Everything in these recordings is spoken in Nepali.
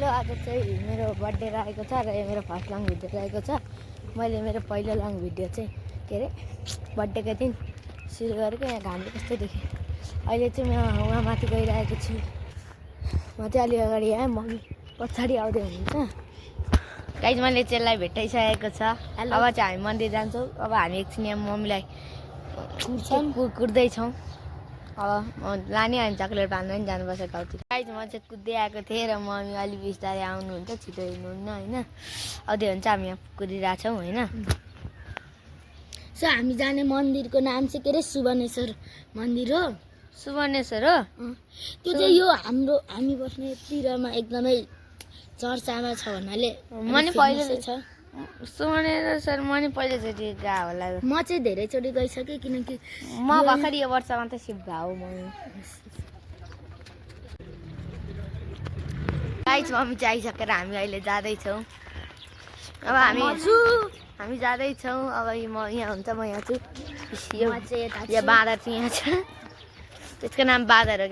हेलो आज चाहिँ मेरो बर्थडे रहेको छ र यो मेरो फर्स्ट लङ भिडियो रहेको छ। मैले मेरो पहिलो लङ भिडियो चाहिँ के अरे बर्थडेको दिन सुरु गरेको। यहाँ घामले कस्तो देखेँ। अहिले चाहिँ म वहाँ माथि गइरहेको छु। म चाहिँ अलि अगाडि आएँ, मम्मी पछाडि आउँदै हुनुहुन्छ। गाइज मैले चेललाई भेटाइसकेको छ। अब चाहिँ हामी मन्दिर जान्छौँ। अब हामी एकछिन यहाँ मम्मीलाई कुर्दैछौँ। अब लाने अनि चक्लेट बाँध्न पनि जानुपर्छ गाउँतिर। गाइज म चाहिँ कुद्दै आएको थिएँ र मम्मी अलि बिस्तारै आउनुहुन्छ, छिटो हिँड्नुहुन्न होइन। आउँदै हुन्छ, हामी यहाँ कुदिरहेछौँ होइन। सो हामी जाने मन्दिरको नाम चाहिँ के अरे सुवर्णेश्वर मन्दिर हो। सुवर्णेश्वर हो त्यो चाहिँ यो हाम्रो हामी बस्ने तिरमा एकदमै चर्चामा छ भन्नाले मैले पहिले छ सुवर्णेश्वर मैले पहिलोचोटि गएको होला। म चाहिँ धेरैचोटि गइसकेँ किनकि म भर्खर यो वर्ष मात्रै सिफ्ट भएको हो। गाइज मम्मी चाहिँ आइसकेर हामी अहिले जाँदैछौँ। अब हामी जाँदैछौँ। अब म यहाँ हुन्छ, म यहाँ छु। यो बाँदर चाहिँ यहाँ छ, त्यसको नाम बाँदर हो।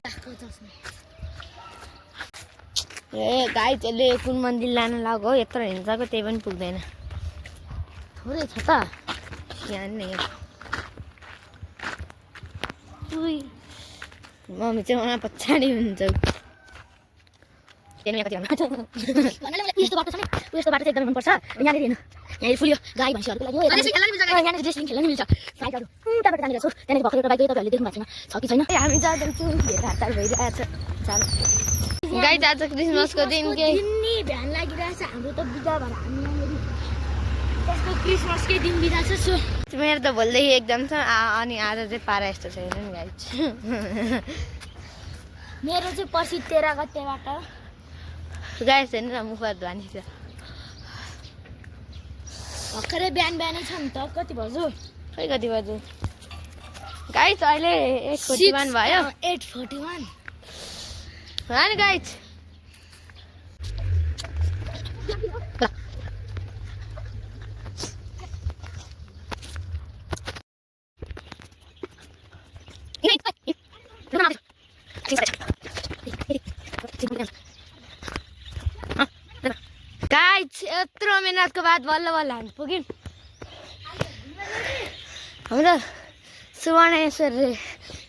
ए गाई त्यसले कुन मन्दिर लान लाग्यो हो, यत्रो हिँड्न सक्यो त्यही पनि पुग्दैन। थोरै छ त यहाँ नि मम्मी चाहिँ उहाँ पछाडि हुन्छ। यस्तो बाटो छ नि, यस्तो बाटो चाहिँ एकदमै मनपर्छ। यहाँनिर हेर्नु, यहाँ फुल्यो गाई भैँसीहरूको लागि हो। यहाँनिर रेस्लिङ खेल्न नि मिल्छ। साइडहरू उताबाट जाने गर्छु। त्यहाँनिर भर्खर एउटा बाइक तपाईँहरूले देख्नु भएको छैन, छ कि छैन। हामी जाँदैछौँ, धेरै हतार भइरहेछ। गाई आज क्रिसमसको दिन के भ्यान लागिरहेछ हाम्रो त बिदा भएर हामी यहाँनिर त्यसको क्रिसमसकै दिन बिदा छ। सो मेरो त भोलिदेखि एकदम छ। अनि आज चाहिँ पारा यस्तो छैन नि गाई। मेरो चाहिँ पछि 13 गतेबाट गाई छैन र मुखबाट ध्वनि छ। भर्खरै बिहानै छ नि त। कति बज्यो? खै कति बज्यो? गाई त अहिले 8:41 भयो। 8:41 हो नि गाई। गाइज यत्रो मिनटको बाद बल्ल बल्ल हामी पुग्यौँ हाम्रो सुवर्णेश्वर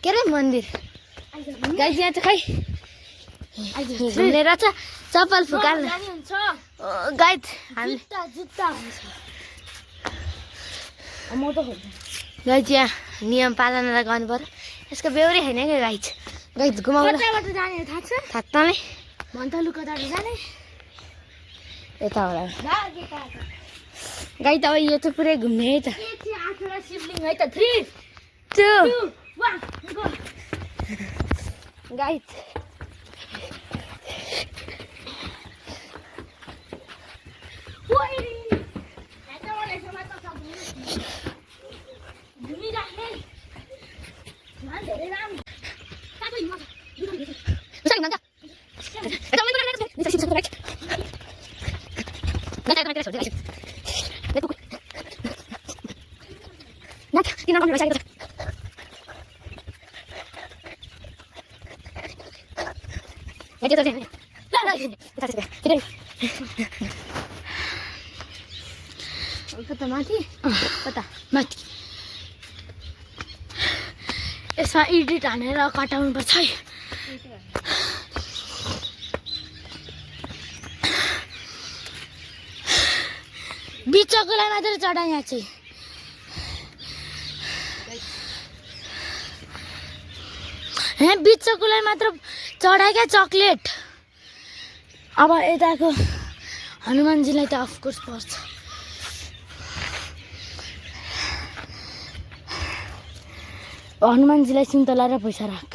के अरे मन्दिर। गाइज यहाँ चाहिँ खै घुम्ने रहेछ, चप्पल फुकाल्नु गाइज। हामी गाइज यहाँ नियम पालना गर्नु पर्यो। यसको बेहोरै छैन क्या गाइज। गाइज घुमाउनु जाने थाहा छ? थाहा त नै भन्थलुका जाने यता होला गाई त अब यो चाहिँ पुरै घुम्ने है त। शिवलिङ है त। 3 2 1 गो। गाई कता माथि कता माथि यसमा एडिट हानेर कटाउनु पर्छ है। बिचकोलाई मात्र चढा यहाँ चाहिँ। यहाँ बिचकोलाई मात्र चढाए क्या चक्लेट। अब यताको हनुमानजीलाई त अफकोर्स पर्छ। हनुमानजीलाई सुन्तला र पैसा राख।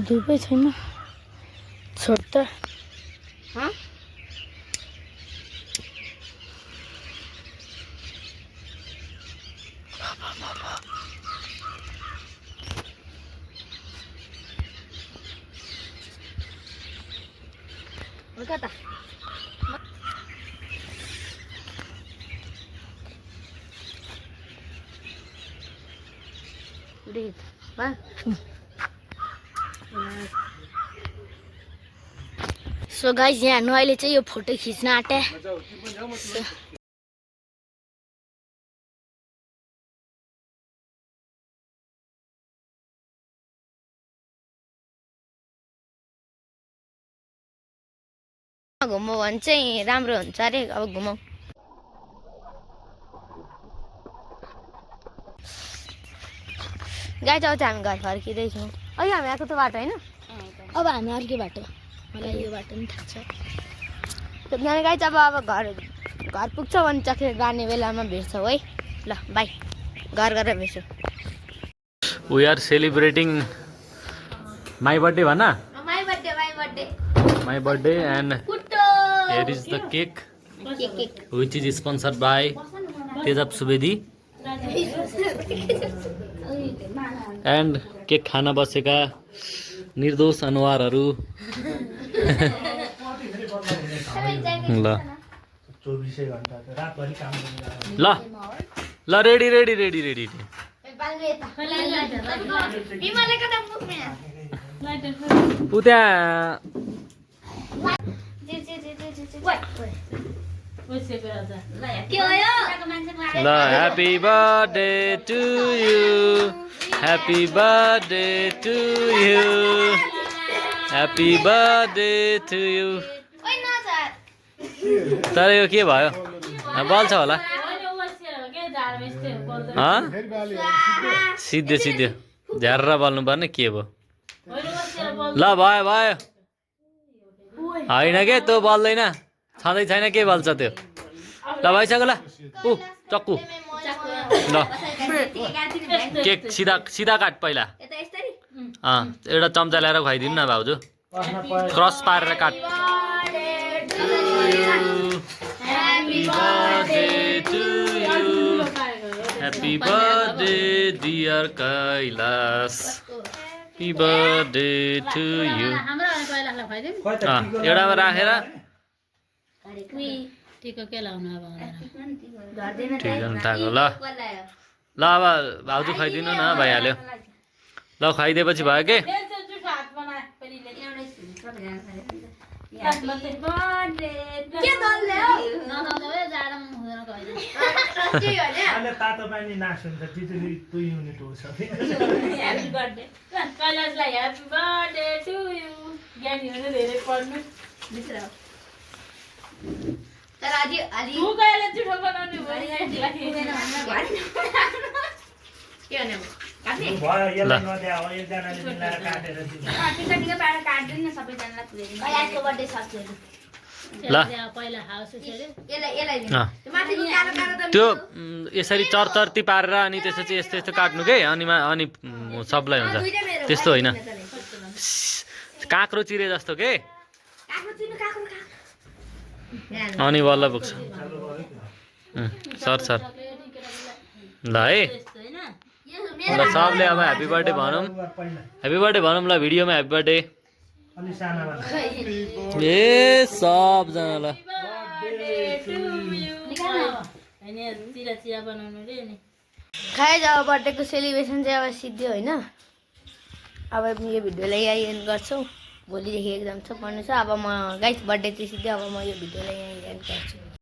धुपै छैन छोड त। कता सो गाइस यहाँ हेर्नु अहिले चाहिँ यो फोटो खिच्न आँटे घुमौँ भने चाहिँ राम्रो हुन्छ अरे अब घुमौँ गाई चाहिँ हामी घर फर्किँदैछौँ अहिले हामी आएको त बाटो होइन अब हामी अर्कै बाटो मलाई यो बाटो पनि थाहा छ त्यहाँदेखि गाई चाहिँ अब घर पुग्छ भने चक्लेट बाँड्ने बेलामा भेट्छौँ है ल बाई घर गएर भेट्छौँ We are celebrating my birthday, Vanna. My birthday, and here is the cake, which is sponsored by Tejab Subedi. And cake खाना बसेका निर्दोष अनुहारहरू ल ल रेडी उ त्यहाँ ल happy birthday to you happy birthday to you happy birthday to you तर यो के भयो बल्छ होला सिद्धो झ्यार बल्नु पर्ने के भयो ल भयो होइन के त्यो बल्दैन छँदै छैन के बल्छ त्यो ल भइसक्यो ल ऊ चक्कु ल केक सिधा काट पहिला एउटा चम्चा ल्याएर खुवाइदिनु न भाउजू क्रस पारेर काट Happy birthday dear Kailas. Happy birthday to you. एउटामा राखेर टिको के लाउनु अब ल अब भाउजू खुवाइदिनु न भइहाल्यो ल खुवाइदिएपछि भयो के तातो पानी नास्छ तितली 2 युनिट हो छ ह्यापी बर्थडे कैलाशलाई ह्यापी बर्थडे टु यु ज्ञानीहरु धेरै पढ्नु भित्र तर आज तू कहिले जुठो बनाउने के भने काट्ने भयो यसलाई नदिया हो एकजनाले मिलाएर काटेर दिन्छ टिका पारेर काट्दिन न सबैजनालाई पुर्याइदिनु कैलाशको बर्थडे सक्छ ल पहिला हाउस छेरे त्यो यसरी चरचर्ती पारेर अनि त्यसपछि यस्तो यस्तो काट्नु के अनि सबलाई हुन्छ त्यस्तो होइन काँक्रो चिरे जस्तो के अनि बल्ल पुग्छ सर ल है ल सबले अब ह्यापी बर्थडे भनौँ ल भिडियोमा ह्यापी बर्थडे अलि साना ए सबजनालाई खाए अब बर्थडेको सेलिब्रेसन चाहिँ अब सिद्धियो होइन अब यो भिडियोलाई यहीँ एन्ड गर्छौँ भोलिदेखि एक्जाम छ पढ्नु छ अब म गाइस बर्थडे चाहिँ सिधै अब म यो भिडियोलाई यहीँ एन्ड गर्छु